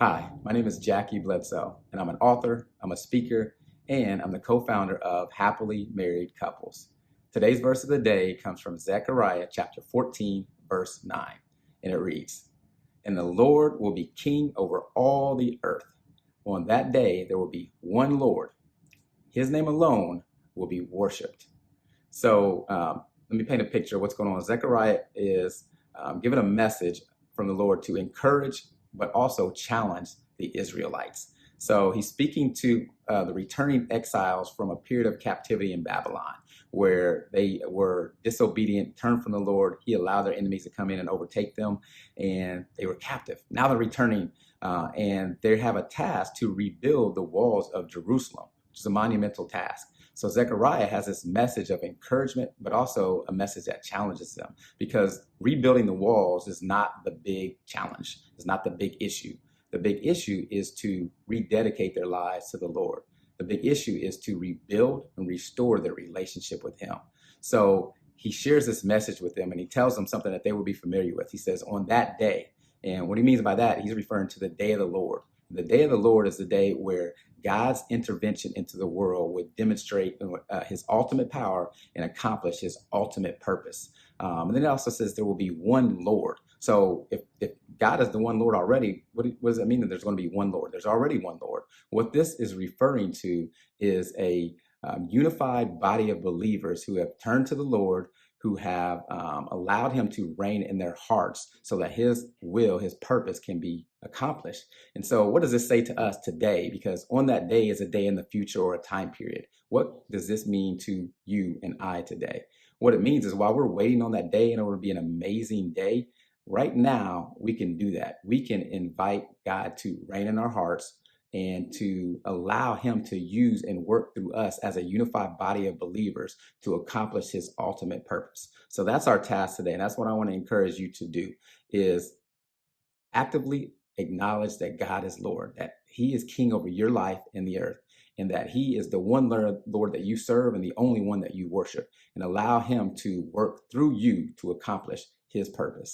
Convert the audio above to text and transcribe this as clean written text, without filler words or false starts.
Hi, my name is Bledsoe, and I'm an author, I'm a speaker, and I'm the co-founder of Happily Married Couples. Today's verse of the day comes from Zechariah chapter 14, verse 9, and it reads, "And the Lord will be king over all the earth. On that day there will be one Lord. His name alone will be worshiped." So let me paint a picture of what's going on. Zechariah is given a message from the Lord to encourage, but also challenge the Israelites. So he's speaking to the returning exiles from a period of captivity in Babylon, where they were disobedient, turned from the Lord. He allowed their enemies to come in and overtake them, and they were captive. Now they're returning, and they have a task to rebuild the walls of Jerusalem, which is a monumental task. So Zechariah has this message of encouragement, but also a message that challenges them, because rebuilding the walls is not the big challenge. It's not the big issue. The big issue is to rededicate their lives to the Lord. The big issue is to rebuild and restore their relationship with Him. So he shares this message with them, and he tells them something that they will be familiar with. He says, on that day, and what he means by that, he's referring to the day of the Lord. The day of the Lord is the day where God's intervention into the world would demonstrate his ultimate power and accomplish his ultimate purpose. And then it also says there will be one Lord. So if God is the one Lord already, what does that mean that there's going to be one Lord? There's already one Lord. What this is referring to is a unified body of believers who have turned to the Lord, who have allowed him to reign in their hearts so that his will, his purpose can be accomplished. And so what does this say to us today? Because on that day is a day in the future or a time period. What does this mean to you and I today? What it means is while we're waiting on that day and it will be an amazing day, right now we can do that. We can invite God to reign in our hearts and to allow him to use and work through us as a unified body of believers to accomplish his ultimate purpose. So that's our task today. And that's what I want to encourage you to do, is actively acknowledge that God is Lord, that he is king over your life and the earth, and that he is the one Lord that you serve and the only one that you worship, and allow him to work through you to accomplish his purpose.